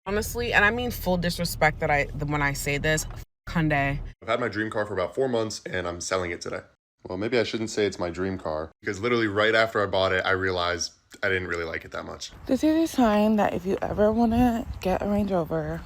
Honestly, and I mean full disrespect when I say this, Hyundai. I've had my dream car for about 4 months and I'm selling it today. Well, maybe I shouldn't say it's my dream car because literally right after I bought it, I realized I didn't really like it that much. This is a sign that if you ever want to get a Range Rover,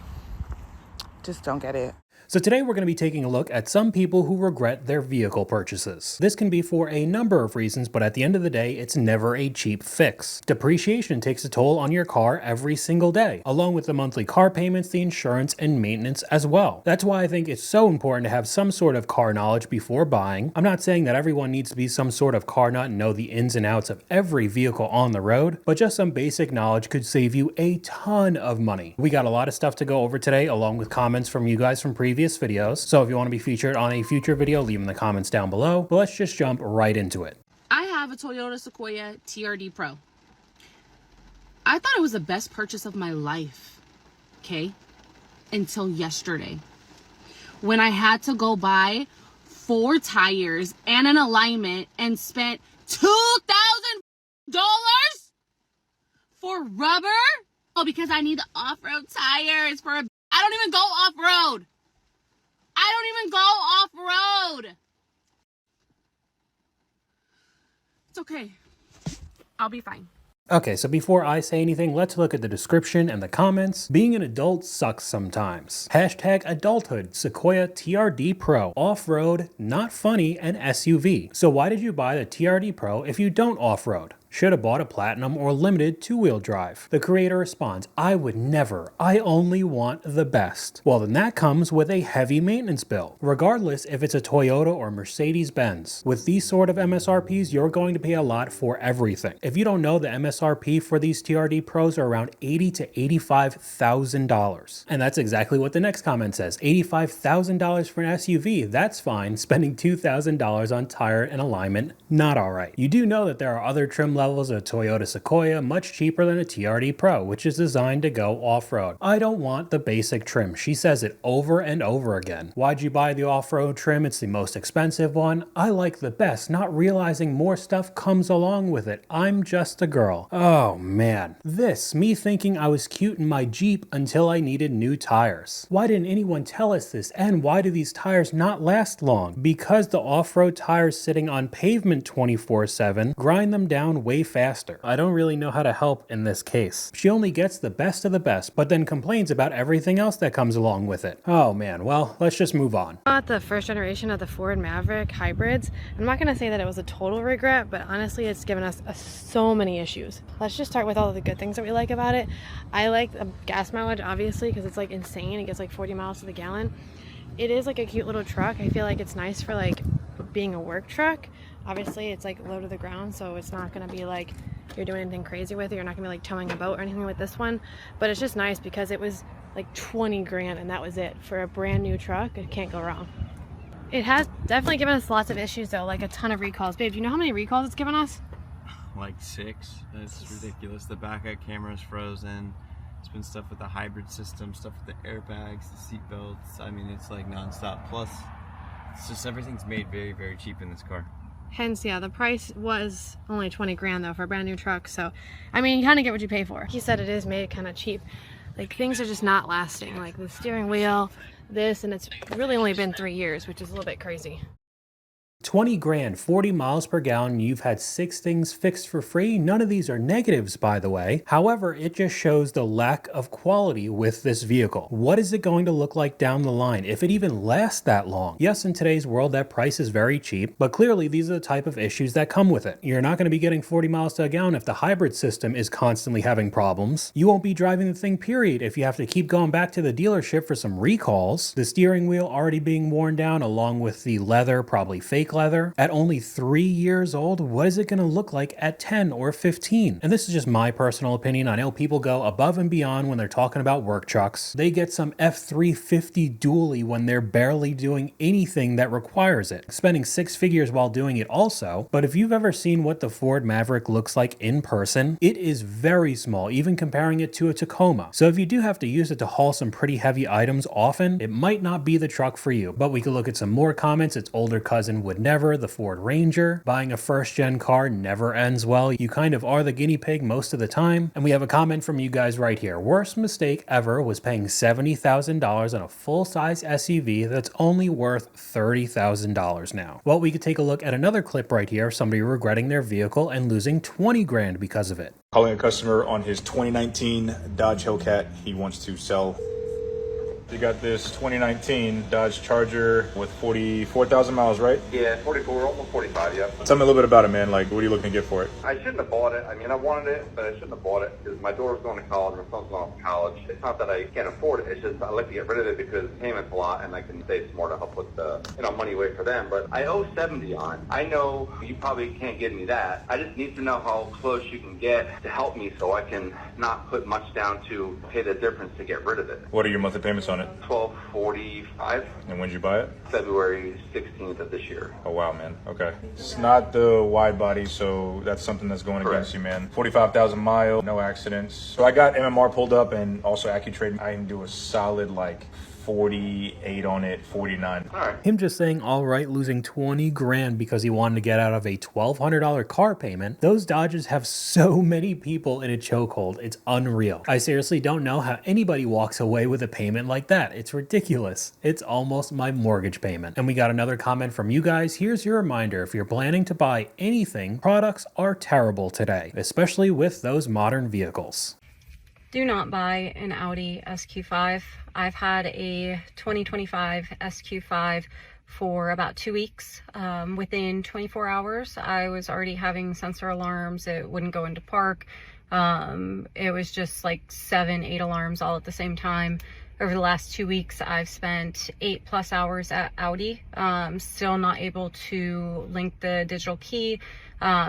just don't get it. So today we're going to be taking a look at some people who regret their vehicle purchases. This can be for a number of reasons, but at the end of the day, it's never a cheap fix. Depreciation takes a toll on your car every single day, along with the monthly car payments, the insurance, and maintenance as well. That's why I think it's so important to have some sort of car knowledge before buying. I'm not saying that everyone needs to be some sort of car nut and know the ins and outs of every vehicle on the road, but just some basic knowledge could save you a ton of money. We got a lot of stuff to go over today, along with comments from you guys from previous videos. So if you want to be featured on a future video, leave them in the comments down below. But let's just jump right into it. I have a Toyota Sequoia TRD Pro. I thought it was the best purchase of my life, okay? Until yesterday, when I had to go buy 4 tires and an alignment and spent $2,000 for rubber? Oh, because I need the off-road tires for I don't even go off-road. I don't even go off-road. It's okay. I'll be fine. Okay, so before I say anything, let's look at the description and the comments. Being an adult sucks sometimes. Hashtag adulthood, Sequoia TRD Pro. Off-road, not funny, and SUV. So why did you buy the TRD Pro if you don't off-road? Should have bought a platinum or limited 2-wheel drive. The creator responds, I would never. I only want the best. Well, then that comes with a heavy maintenance bill, regardless if it's a Toyota or Mercedes-Benz. With these sort of MSRPs, you're going to pay a lot for everything. If you don't know, the MSRP for these TRD Pros are around $80,000 to $85,000. And that's exactly what the next comment says. $85,000 for an SUV, that's fine. Spending $2,000 on tire and alignment, not alright. You do know that there are other trim levels of Toyota Sequoia much cheaper than a TRD Pro, which is designed to go off-road. I don't want the basic trim. She says it over and over again. Why'd you buy the off-road trim? It's the most expensive one. I like the best, not realizing more stuff comes along with it. I'm just a girl. Oh man. This, me thinking I was cute in my Jeep until I needed new tires. Why didn't anyone tell us this? And why do these tires not last long? Because the off-road tires sitting on pavement 24/7 grind them down way faster. I don't really know how to help in this case. She only gets the best of the best, but then complains about everything else that comes along with it. Oh man, well, let's just move on. Bought the first generation of the Ford Maverick hybrids. I'm not going to say that it was a total regret, but honestly, it's given us so many issues. Let's just start with all of the good things that we like about it. I like the gas mileage, obviously, because it's like insane. It gets like 40 miles to the gallon. It is like a cute little truck. I feel like it's nice for like being a work truck. Obviously, it's like low to the ground, so it's not going to be like you're doing anything crazy with it. You're not going to be like towing a boat or anything with this one. But it's just nice because it was like 20 grand and that was it. For a brand new truck, it can't go wrong. It has definitely given us lots of issues though, like a ton of recalls. Babe, do you know how many recalls it's given us? Like 6. It's ridiculous. The backup camera's frozen. It's been stuff with the hybrid system, stuff with the airbags, the seat belts. I mean, it's like nonstop. Plus, it's just everything's made very, very cheap in this car. Hence, yeah, the price was only 20 grand though for a brand new truck. So, I mean, you kind of get what you pay for. He said it is made kind of cheap. Like, things are just not lasting. Like the steering wheel, this, and it's really only been 3 years, which is a little bit crazy. 20 grand, 40 miles per gallon, you've had 6 things fixed for free. None of these are negatives, by the way. However, it just shows the lack of quality with this vehicle. What is it going to look like down the line, if it even lasts that long? Yes, in today's world, that price is very cheap, but clearly these are the type of issues that come with it. You're not going to be getting 40 miles to a gallon if the hybrid system is constantly having problems. You won't be driving the thing, period, if you have to keep going back to the dealership for some recalls. The steering wheel already being worn down, along with the leather, probably fake leather. At only 3 years old, what is it going to look like at 10 or 15? And this is just my personal opinion. I know people go above and beyond when they're talking about work trucks. They get some F350 dually when they're barely doing anything that requires it, spending 6 figures while doing it also. But if you've ever seen what the Ford Maverick looks like in person, it is very small, even comparing it to a Tacoma. So if you do have to use it to haul some pretty heavy items often, it might not be the truck for you. But we could look at some more comments. Its older cousin would never the Ford Ranger. Buying a first-gen car never ends well. You kind of are the guinea pig most of the time. And we have a comment from you guys right here. Worst mistake ever was paying $70,000 on a full-size SUV that's only worth $30,000 now. Well, we could take a look at another clip right here of somebody regretting their vehicle and losing 20 grand because of it. Calling a customer on his 2019 Dodge Hellcat. He wants to sell. You got this 2019 Dodge Charger with 44,000 miles, right? Yeah, 44, almost 45, yeah. Tell me a little bit about it, man. Like, what are you looking to get for it? I shouldn't have bought it. I mean, I wanted it, but I shouldn't have bought it because my daughter's going to college, my son's going off to college. It's not that I can't afford it. It's just I like to get rid of it because the payment's a lot and I can save some more to help put the, money away for them. But I owe 70 on. I know you probably can't give me that. I just need to know how close you can get to help me so I can not put much down to pay the difference to get rid of it. What are your monthly payments on it? $1,245. And when did you buy it? February 16th of this year. Oh, wow, man. Okay. It's not the wide body, so that's something that's going against you, man. 45,000 miles, no accidents. So I got MMR pulled up and also AccuTrade. I can do a solid, 48 on it, 49. All right. Him just saying, all right, losing 20 grand because he wanted to get out of a $1,200 car payment. Those Dodges have so many people in a chokehold. It's unreal. I seriously don't know how anybody walks away with a payment like that. It's ridiculous. It's almost my mortgage payment. And we got another comment from you guys. Here's your reminder. If you're planning to buy anything, products are terrible today, especially with those modern vehicles. Do not buy an Audi SQ5. I've had a 2025 SQ5 for about 2 weeks. Within 24 hours, I was already having sensor alarms. It wouldn't go into park. It was just like 7, 8 alarms all at the same time. Over the last 2 weeks, I've spent 8+ hours at Audi, still not able to link the digital key,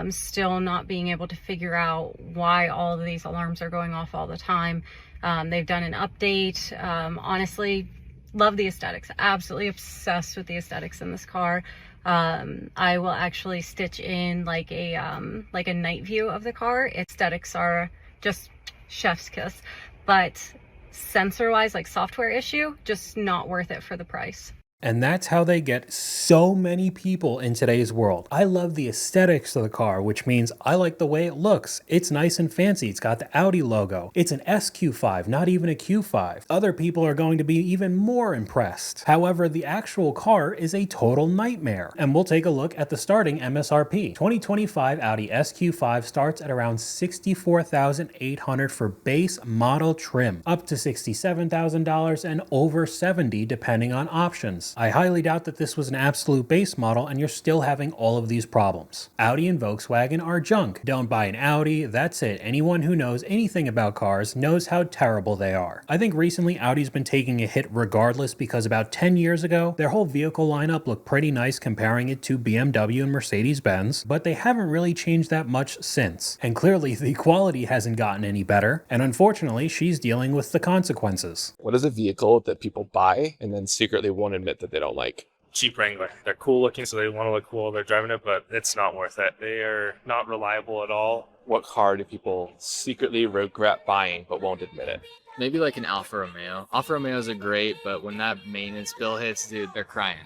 still not being able to figure out why all of these alarms are going off all the time. They've done an update. Honestly, love the aesthetics. Absolutely obsessed with the aesthetics in this car. I will actually stitch in like a night view of the car. Aesthetics are just chef's kiss, but sensor wise, like software issue, just not worth it for the price. And that's how they get so many people in today's world. I love the aesthetics of the car, which means I like the way it looks. It's nice and fancy. It's got the Audi logo. It's an SQ5, not even a Q5. Other people are going to be even more impressed. However, the actual car is a total nightmare. And we'll take a look at the starting MSRP. 2025 Audi SQ5 starts at around $64,800 for base model trim, up to $67,000 and over $70,000 depending on options. I highly doubt that this was an absolute base model and you're still having all of these problems. Audi and Volkswagen are junk. Don't buy an Audi, that's it. Anyone who knows anything about cars knows how terrible they are. I think recently Audi's been taking a hit regardless because about 10 years ago, their whole vehicle lineup looked pretty nice comparing it to BMW and Mercedes-Benz, but they haven't really changed that much since. And clearly the quality hasn't gotten any better, and unfortunately she's dealing with the consequences. What is a vehicle that people buy and then secretly won't admit that they don't like? Cheap Wrangler. They're cool looking, so they want to look cool while they're driving it, but it's not worth it. They are not reliable at all. What car do people secretly regret buying but won't admit it? Maybe like an Alfa Romeo. Alfa Romeos are great, but when that maintenance bill hits, dude, they're crying.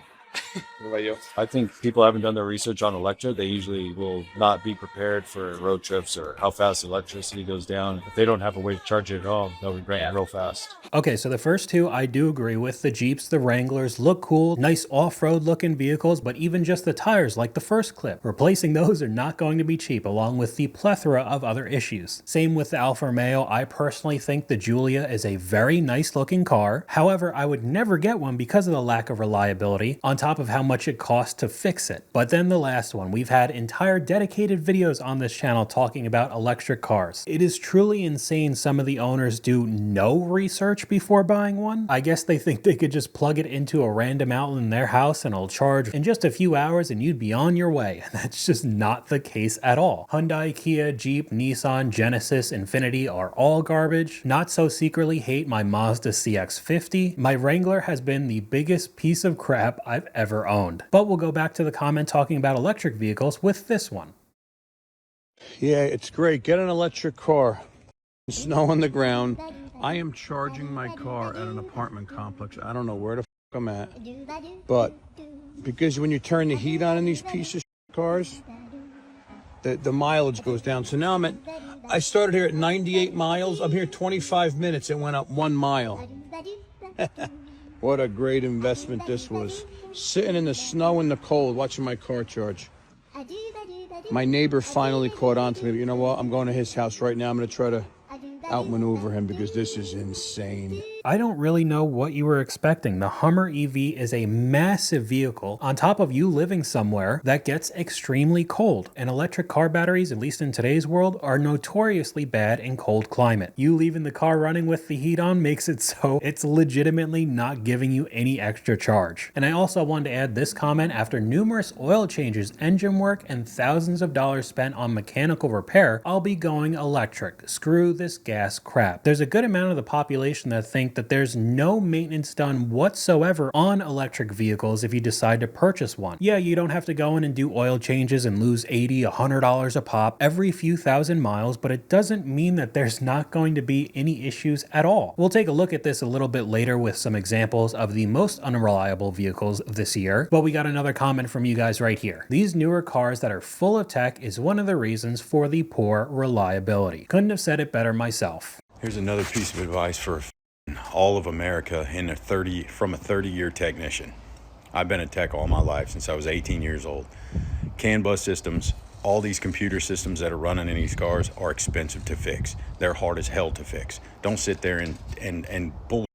What about you? I think people haven't done their research on Electra. They usually will not be prepared for road trips or how fast electricity goes down. If they don't have a way to charge it at all, they'll be breaking real fast. Okay, so the first two I do agree with. The Jeeps, the Wranglers look cool, nice off-road looking vehicles, but even just the tires like the first clip. Replacing those are not going to be cheap, along with the plethora of other issues. Same with the Alfa Romeo. I personally think the Giulia is a very nice looking car. However, I would never get one because of the lack of reliability, on top of how much it costs to fix it. But then the last one, we've had entire dedicated videos on this channel talking about electric cars. It is truly insane some of the owners do no research before buying one. I guess they think they could just plug it into a random outlet in their house and it'll charge in just a few hours and you'd be on your way. And that's just not the case at all. Hyundai, Kia, Jeep, Nissan, Genesis, Infiniti are all garbage. Not so secretly hate my Mazda CX-50. My Wrangler has been the biggest piece of crap I've ever owned. But we'll go back to the comment talking about electric vehicles with this one. Yeah, it's great. Get an electric car. Snow on the ground. I am charging my car at an apartment complex. I don't know where the f I'm at, but because when you turn the heat on in these pieces of cars, the mileage goes down. So now I started here at 98 miles. I'm here 25 minutes. It went up 1 mile. What a great investment this was. Sitting in the snow and the cold, watching my car charge. My neighbor finally caught on to me. You know what? I'm going to his house right now. I'm going to try to outmaneuver him because this is insane. I don't really know what you were expecting. The Hummer EV is a massive vehicle on top of you living somewhere that gets extremely cold. And electric car batteries, at least in today's world, are notoriously bad in cold climate. You leaving the car running with the heat on makes it so it's legitimately not giving you any extra charge. And I also wanted to add this comment: after numerous oil changes, engine work, and thousands of dollars spent on mechanical repair, I'll be going electric. Screw this gas crap. There's a good amount of the population that think that there's no maintenance done whatsoever on electric vehicles if you decide to purchase one. Yeah, you don't have to go in and do oil changes and lose $80, $100 a pop every few thousand miles, but it doesn't mean that there's not going to be any issues at all. We'll take a look at this a little bit later with some examples of the most unreliable vehicles this year, but we got another comment from you guys right here. These newer cars that are full of tech is one of the reasons for the poor reliability. Couldn't have said it better myself. Here's another piece of advice for all of America from a 30-year technician. I've been a tech all my life since I was 18 years old. CAN bus systems, all these computer systems that are running in these cars are expensive to fix. They're hard as hell to fix. Don't sit there and bull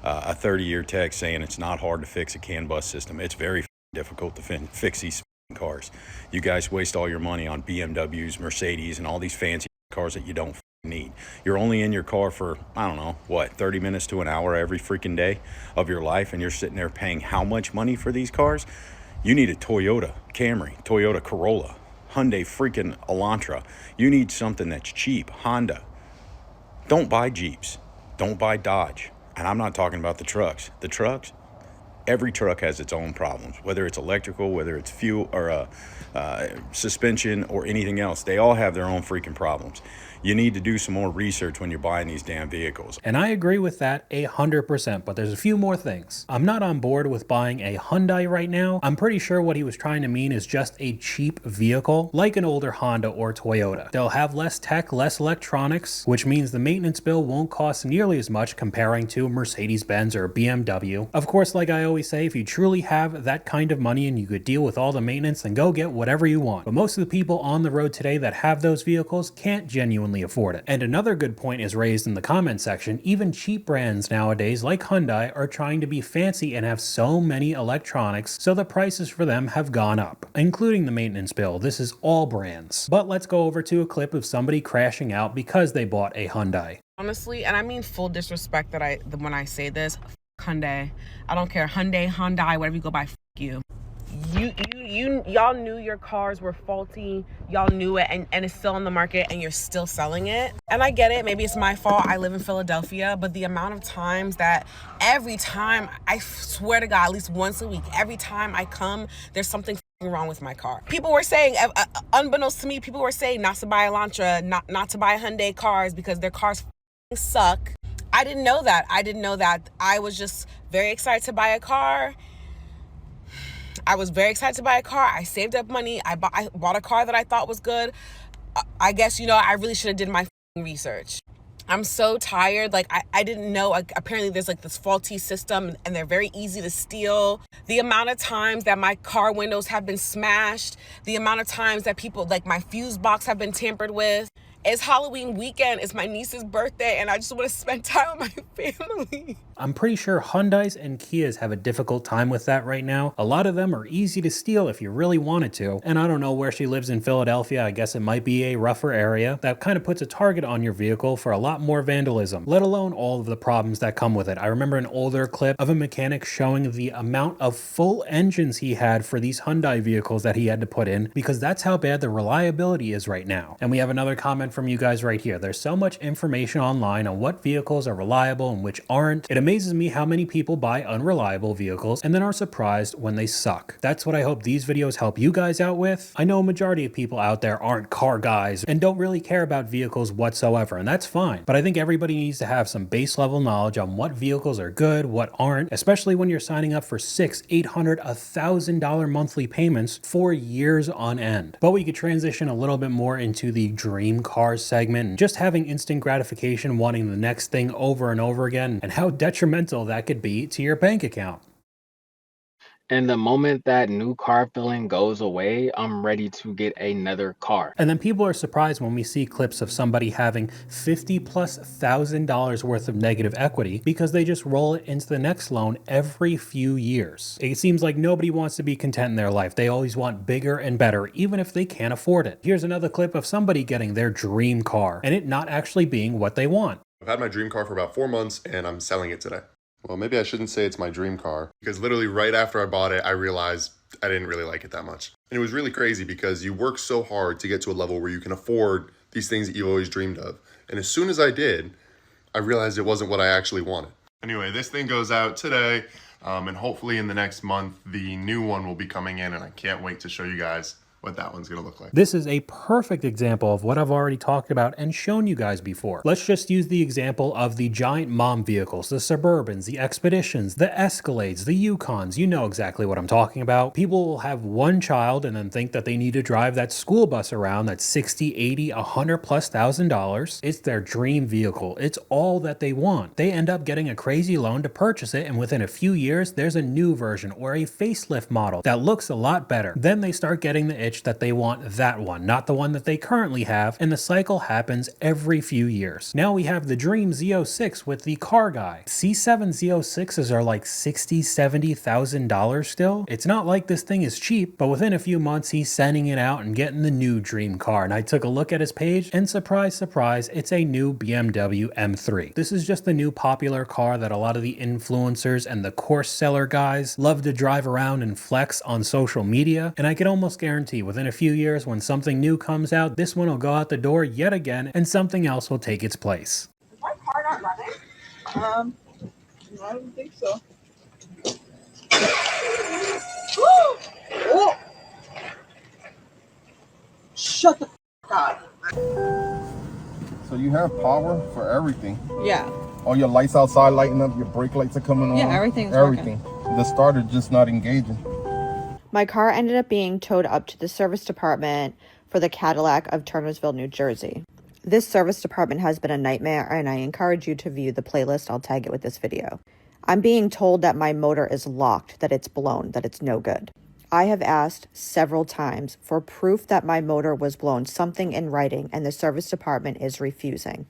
a 30-year tech saying it's not hard to fix a CAN bus system. It's very difficult to fix these cars. You guys waste all your money on BMWs, Mercedes, and all these fancy cars that you don't need. You're only in your car for, I don't know, what, 30 minutes to an hour every freaking day of your life, and you're sitting there paying how much money for these cars? You need a Toyota Camry, Toyota Corolla, Hyundai freaking Elantra. You need something that's cheap. Honda. Don't buy Jeeps. Don't buy Dodge. And I'm not talking about the trucks. The trucks, every truck has its own problems, whether it's electrical, whether it's fuel or suspension or anything else. They all have their own freaking problems. You need to do some more research when you're buying these damn vehicles. And I agree with that 100%, but there's a few more things. I'm not on board with buying a Hyundai right now. I'm pretty sure what he was trying to mean is just a cheap vehicle, like an older Honda or Toyota. They'll have less tech, less electronics, which means the maintenance bill won't cost nearly as much comparing to Mercedes-Benz or BMW. Of course, like I always say, if you truly have that kind of money and you could deal with all the maintenance, then go get whatever you want. But most of the people on the road today that have those vehicles can't genuinely afford it. And another good point is raised in the comment section. Even cheap brands nowadays like Hyundai are trying to be fancy and have so many electronics, so the prices for them have gone up, including the maintenance bill. This is all brands. But let's go over to a clip of somebody crashing out because they bought a Hyundai. Honestly, and I mean full disrespect when I say this, Hyundai. I don't care, Hyundai, whatever you go by, you. Y'all knew your cars were faulty. Y'all knew it, and it's still on the market, and you're still selling it. And I get it. Maybe it's my fault. I live in Philadelphia, but the amount of times that every time, I swear to God, at least once a week, every time I come, there's something wrong with my car. People were saying, unbeknownst to me, people were saying not to buy Elantra, not to buy Hyundai cars because their cars suck. I didn't know that. I was just very excited to buy a car. I saved up money. I bought a car that I thought was good. I guess, I really should have did my research. I'm so tired. Like, I didn't know. Apparently, there's like this faulty system and they're very easy to steal. The amount of times that my car windows have been smashed, the amount of times that people, like my fuse box have been tampered with. It's Halloween weekend. It's my niece's birthday, and I just want to spend time with my family. I'm pretty sure Hyundais and Kias have a difficult time with that right now. A lot of them are easy to steal if you really wanted to. And I don't know where she lives in Philadelphia. I guess it might be a rougher area. That kind of puts a target on your vehicle for a lot more vandalism, let alone all of the problems that come with it. I remember an older clip of a mechanic showing the amount of full engines he had for these Hyundai vehicles that he had to put in, because that's how bad the reliability is right now. And we have another comment from you guys right here. There's so much information online on what vehicles are reliable and which aren't. It amazes me how many people buy unreliable vehicles and then are surprised when they suck. That's what I hope these videos help you guys out with. I know a majority of people out there aren't car guys and don't really care about vehicles whatsoever, and that's fine. But I think everybody needs to have some base level knowledge on what vehicles are good, what aren't, especially when you're signing up for $600, $800, $1,000 monthly payments for years on end. But we could transition a little bit more into the dream cars segment and just having instant gratification, wanting the next thing over and over again, and how detrimental that could be to your bank account. And the moment that new car feeling goes away, I'm ready to get another car. And then people are surprised when we see clips of somebody having $50,000+ worth of negative equity because they just roll it into the next loan every few years. It seems like nobody wants to be content in their life. They always want bigger and better, even if they can't afford it. Here's another clip of somebody getting their dream car and it not actually being what they want. I've had my dream car for about 4 months and I'm selling it today. Well, maybe I shouldn't say it's my dream car because literally right after I bought it, I realized I didn't really like it that much. And it was really crazy because you work so hard to get to a level where you can afford these things that you've always dreamed of. And as soon as I did, I realized it wasn't what I actually wanted. Anyway, this thing goes out today and hopefully in the next month, the new one will be coming in and I can't wait to show you guys what that one's gonna look like. This is a perfect example of what I've already talked about and shown you guys before. Let's just use the example of the giant mom vehicles, the Suburbans, the Expeditions, the Escalades, the Yukons. You know exactly what I'm talking about. People will have one child and then think that they need to drive that school bus around that's $60, $80, $100,000+. It's their dream vehicle. It's all that they want. They end up getting a crazy loan to purchase it, and within a few years, there's a new version or a facelift model that looks a lot better. Then they start getting the itch that they want that one, not the one that they currently have, and the cycle happens every few years. Now we have the dream Z06 with the car guy. C7 Z06s are like $60,000, $70,000 still. It's not like this thing is cheap, but within a few months he's sending it out and getting the new dream car. And I took a look at his page and surprise, surprise, it's a new BMW M3. This is just the new popular car that a lot of the influencers and the course seller guys love to drive around and flex on social media, and I can almost guarantee within a few years when something new comes out, this one will go out the door yet again and something else will take its place. Is my car not running? No, I don't think so. Oh! Shut the f up. So you have power for everything? Yeah. All your lights outside lighting up, your brake lights are coming on? Yeah, everything's everything. The starter just not engaging. My car ended up being towed up to the service department for the Cadillac of Turnersville, New Jersey. This service department has been a nightmare, and I encourage you to view the playlist. I'll tag it with this video. I'm being told that my motor is locked, that it's blown, that it's no good. I have asked several times for proof that my motor was blown, something in writing, and the service department is refusing.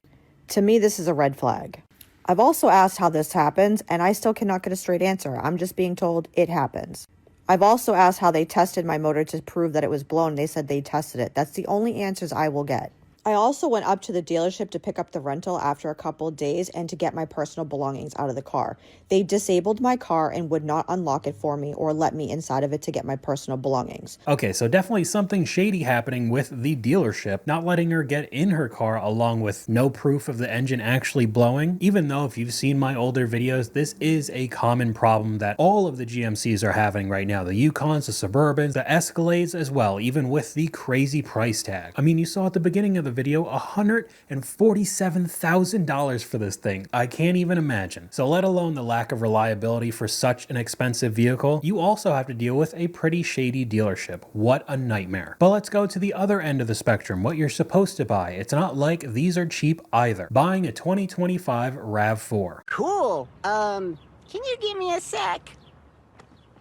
To me, this is a red flag. I've also asked how this happens, and I still cannot get a straight answer. I'm just being told it happens. I've also asked how they tested my motor to prove that it was blown. They said they tested it. That's the only answers I will get. I also went up to the dealership to pick up the rental after a couple of days and to get my personal belongings out of the car. They disabled my car and would not unlock it for me or let me inside of it to get my personal belongings. Okay, so definitely something shady happening with the dealership, not letting her get in her car along with no proof of the engine actually blowing. Even though if you've seen my older videos, this is a common problem that all of the GMCs are having right now. The Yukons, the Suburbans, the Escalades as well, even with the crazy price tag. I mean, you saw at the beginning of the video, $147,000 for this thing. I can't even imagine. So let alone the lack of reliability for such an expensive vehicle, you also have to deal with a pretty shady dealership. What a nightmare. But let's go to the other end of the spectrum, what you're supposed to buy. It's not like these are cheap either. Buying a 2025 RAV4. Cool. Can you give me a sec?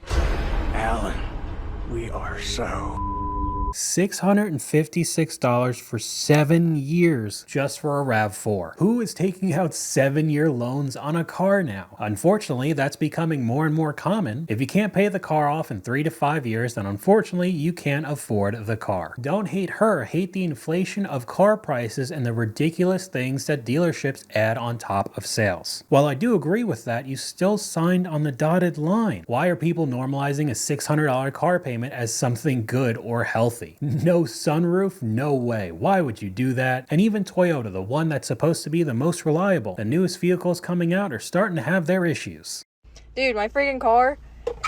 Alan, we are so... $656 for 7 years just for a RAV4. Who is taking out 7-year loans on a car now? Unfortunately, that's becoming more and more common. If you can't pay the car off in 3 to 5 years, then unfortunately you can't afford the car. Don't hate her, hate the inflation of car prices and the ridiculous things that dealerships add on top of sales. While I do agree with that, you still signed on the dotted line. Why are people normalizing a $600 car payment as something good or healthy? filthy. No sunroof? No way. Why would you do that? And even Toyota, the one that's supposed to be the most reliable, the newest vehicles coming out are starting to have their issues. Dude, my freaking car,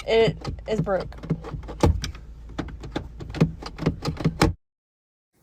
it is broke.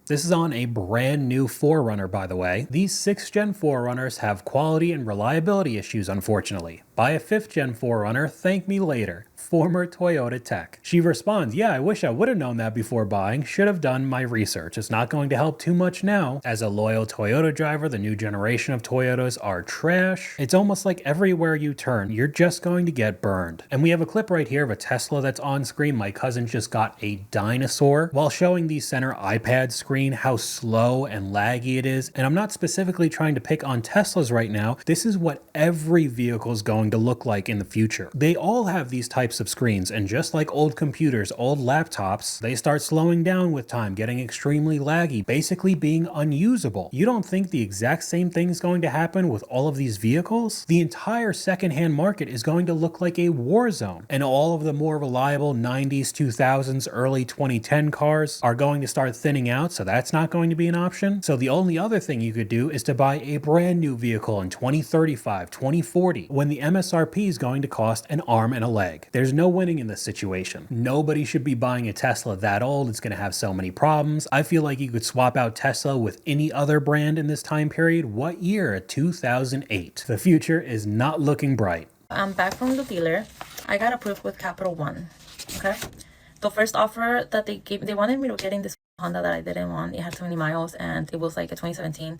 This is on a brand new 4Runner, by the way. These 6th Gen 4Runners have quality and reliability issues, unfortunately. Buy a 5th Gen 4Runner, thank me later. Former Toyota tech. She responds, yeah, I wish I would have known that before buying. Should have done my research. It's not going to help too much now. As a loyal Toyota driver, the new generation of Toyotas are trash. It's almost like everywhere you turn, you're just going to get burned. And we have a clip right here of a Tesla that's on screen. My cousin just got a dinosaur while showing the center iPad screen how slow and laggy it is. And I'm not specifically trying to pick on Teslas right now. This is what every vehicle is going to look like in the future. They all have these types of screens, and just like old computers, old laptops, they start slowing down with time, getting extremely laggy, basically being unusable. You don't think the exact same thing is going to happen with all of these vehicles? The entire secondhand market is going to look like a war zone, and all of the more reliable 90s, 2000s, early 2010 cars are going to start thinning out, so that's not going to be an option. So the only other thing you could do is to buy a brand new vehicle in 2035, 2040, when the MSRP is going to cost an arm and a leg. There's no winning in this situation. Nobody should be buying a Tesla that old. It's going to have so many problems. I feel like you could swap out Tesla with any other brand in this time period. What year? 2008. The future is not looking bright. I'm back from the dealer. I got approved with Capital One. Okay. The first offer that they gave, they wanted me to get in this Honda that I didn't want. It had 20 miles and it was like a 2017.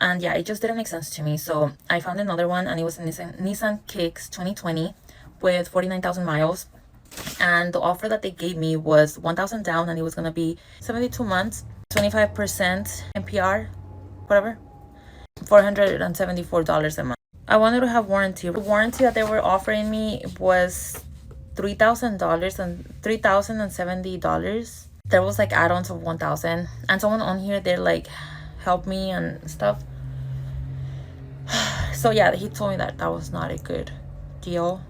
And yeah, it just didn't make sense to me. So I found another one, and it was a Nissan Kicks 2020 with 49,000 miles. And the offer that they gave me was 1,000 down, and it was going to be 72 months, 25% NPR, whatever, $474 a month. I wanted to have warranty. The warranty that they were offering me was $3,000 and $3,070. There was like add-ons of 1,000, and someone on here, they're like, help me and stuff. So yeah, he told me that that was not a good deal.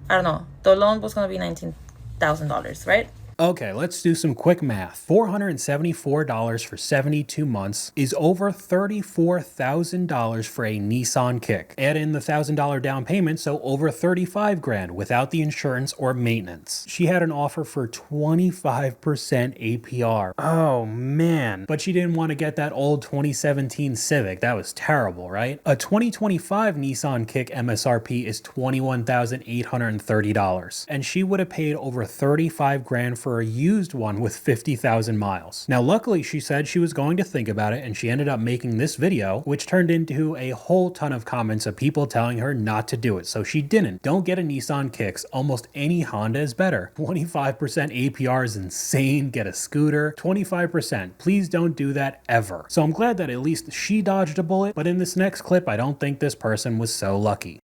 I don't know. The loan was going to be $19,000, right? Okay, let's do some quick math. $474 for 72 months is over $34,000 for a Nissan Kick. Add in the $1,000 down payment, so over $35,000 without the insurance or maintenance. She had an offer for 25% APR. Oh man. But she didn't want to get that old 2017 Civic. That was terrible, right? A 2025 Nissan Kick MSRP is $21,830. And she would have paid over $35,000 for a used one with 50,000 miles. Now, luckily, she said she was going to think about it, and she ended up making this video, which turned into a whole ton of comments of people telling her not to do it. So she didn't. Don't get a Nissan Kicks. Almost any Honda is better. 25% APR is insane. Get a scooter. 25%. Please don't do that ever. So I'm glad that at least she dodged a bullet, but in this next clip, I don't think this person was so lucky.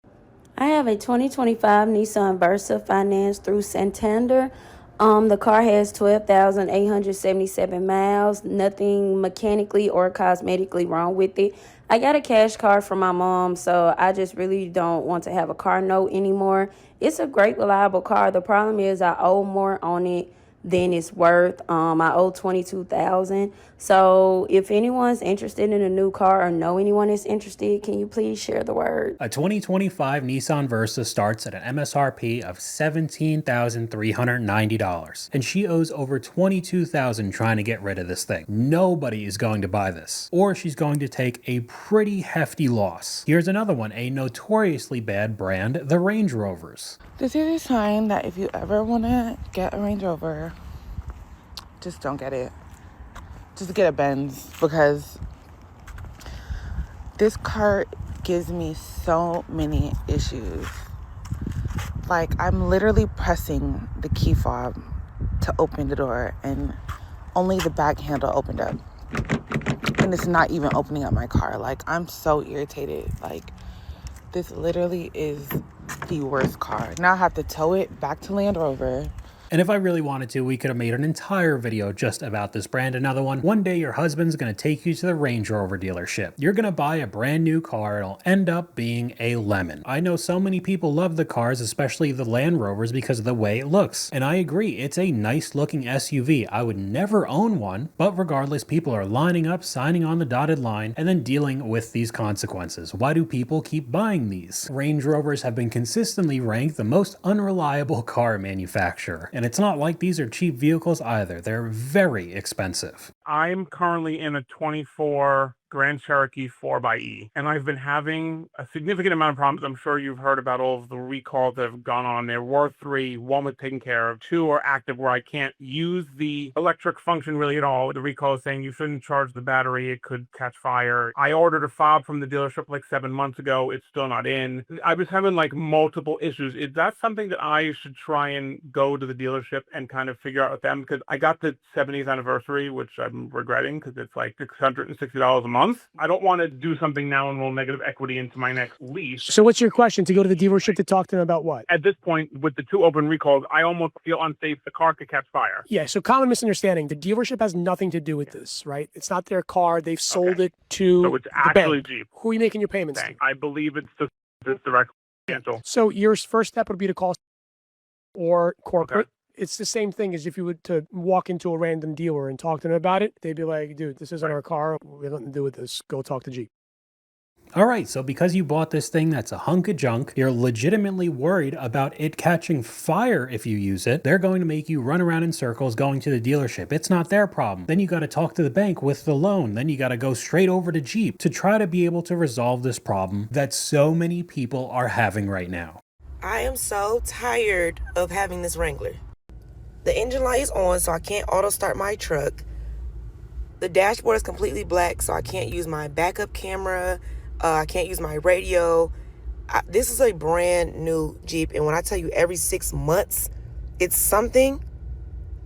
I have a 2025 Nissan Versa financed through Santander. The car has 12,877 miles, nothing mechanically or cosmetically wrong with it. I got a cash card from my mom, so I just really don't want to have a car note anymore. It's a great, reliable car. The problem is I owe more on it than it's worth. I owe $22,000. So if anyone's interested in a new car or know anyone is interested, can you please share the word? A 2025 Nissan Versa starts at an MSRP of $17,390, and she owes over $22,000 trying to get rid of this thing. Nobody is going to buy this, or she's going to take a pretty hefty loss. Here's another one, a notoriously bad brand, the Range Rovers. This is a sign that if you ever want to get a Range Rover, just don't get it. Just get a Benz, because this car gives me so many issues. Like, I'm literally pressing the key fob to open the door, and only the back handle opened up. And it's not even opening up my car. Like, I'm so irritated. Like, this literally is the worst car. Now I have to tow it back to Land Rover. And if I really wanted to, we could have made an entire video just about this brand. Another one, one day your husband's gonna take you to the Range Rover dealership. You're gonna buy a brand new car, it'll end up being a lemon. I know so many people love the cars, especially the Land Rovers, because of the way it looks. And I agree, it's a nice looking SUV. I would never own one, but regardless, people are lining up, signing on the dotted line, and then dealing with these consequences. Why do people keep buying these? Range Rovers have been consistently ranked the most unreliable car manufacturer. And it's not like these are cheap vehicles either. They're very expensive. I'm currently in a 24 Grand Cherokee 4xE, and I've been having a significant amount of problems. I'm sure you've heard about all of the recalls that have gone on. There were 3, 1 was taken care of, 2 are active where I can't use the electric function really at all. The recall is saying you shouldn't charge the battery, it could catch fire. I ordered a fob from the dealership like 7 months ago, it's still not in. I was having like multiple issues. Is that something that I should try and go to the dealership and kind of figure out with them? Because I got the 70th anniversary, which I'm regretting because it's like $660 a month. I don't want to do something now and roll negative equity into my next lease. So what's your question? To go to the dealership to talk to them about what? At this point, with the 2 open recalls, I almost feel unsafe. The car could catch fire. Yeah, so common misunderstanding. The dealership has nothing to do with this, right? It's not their car. They've sold it to So it's the actually bank. Jeep. Who are you making your payments to? I believe it's the direct cancel. So your first step would be to call or corporate. It's the same thing as if you were to walk into a random dealer and talk to them about it. They'd be like, dude, this isn't our car. We have nothing to do with this. Go talk to Jeep. Alright, so because you bought this thing that's a hunk of junk, you're legitimately worried about it catching fire if you use it, they're going to make you run around in circles going to the dealership. It's not their problem. Then you got to talk to the bank with the loan. Then you got to go straight over to Jeep to try to be able to resolve this problem that so many people are having right now. I am so tired of having this Wrangler. The engine light is on, so I can't auto start my truck. The dashboard is completely black, so I can't use my backup camera. I can't use my radio. This is a brand new Jeep, and when I tell you every 6 months, it's something,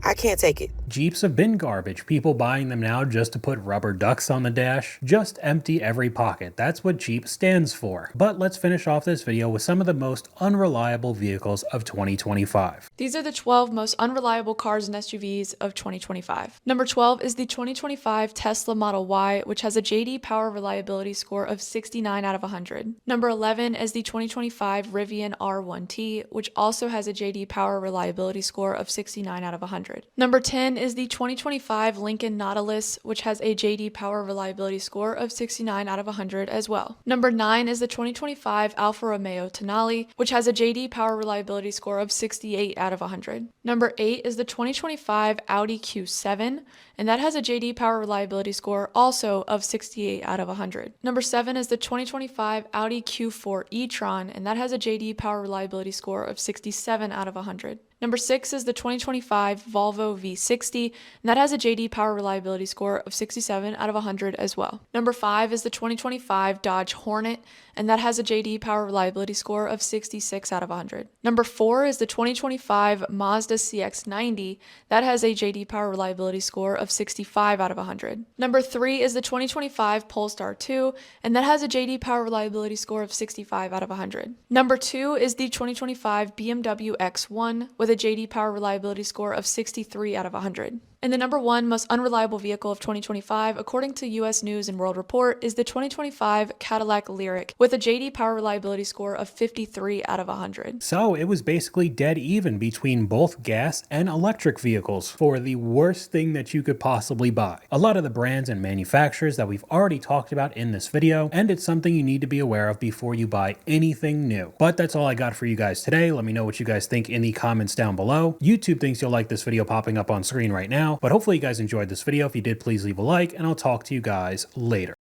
I can't take it. Jeeps have been garbage. People buying them now just to put rubber ducks on the dash. Just empty every pocket. That's what Jeep stands for. But let's finish off this video with some of the most unreliable vehicles of 2025. These are the 12 most unreliable cars and SUVs of 2025. Number 12 is the 2025 Tesla Model Y, which has a JD Power Reliability score of 69 out of 100. Number 11 is the 2025 Rivian R1T, which also has a JD Power Reliability score of 69 out of 100. Number 10 is the 2025 Lincoln Nautilus, which has a JD Power Reliability score of 69 out of 100 as well. Number 9 is the 2025 Alfa Romeo Tonale, which has a JD Power Reliability score of 68 out of 100. Number 8 is the 2025 Audi Q7, and that has a JD Power Reliability score also of 68 out of 100. Number 7 is the 2025 Audi Q4 e-tron, and that has a JD Power Reliability score of 67 out of 100. Number 6 is the 2025 Volvo V60, and that has a JD Power Reliability score of 67 out of 100 as well. Number 5 is the 2025 Dodge Hornet, and that has a JD Power Reliability score of 66 out of 100. Number 4 is the 2025 Mazda CX-90, that has a JD Power Reliability score of 65 out of 100. Number 3 is the 2025 Polestar 2, and that has a JD Power Reliability score of 65 out of 100. Number 2 is the 2025 BMW X1 with a JD Power Reliability score of 63 out of 100. And the number 1 most unreliable vehicle of 2025, according to US News and World Report, is the 2025 Cadillac Lyriq with a JD Power Reliability score of 53 out of 100. So it was basically dead even between both gas and electric vehicles for the worst thing that you could possibly buy. A lot of the brands and manufacturers that we've already talked about in this video, and it's something you need to be aware of before you buy anything new. But that's all I got for you guys today. Let me know what you guys think in the comments down below. YouTube thinks you'll like this video popping up on screen right now, but hopefully you guys enjoyed this video. If you did, please leave a like, and I'll talk to you guys later.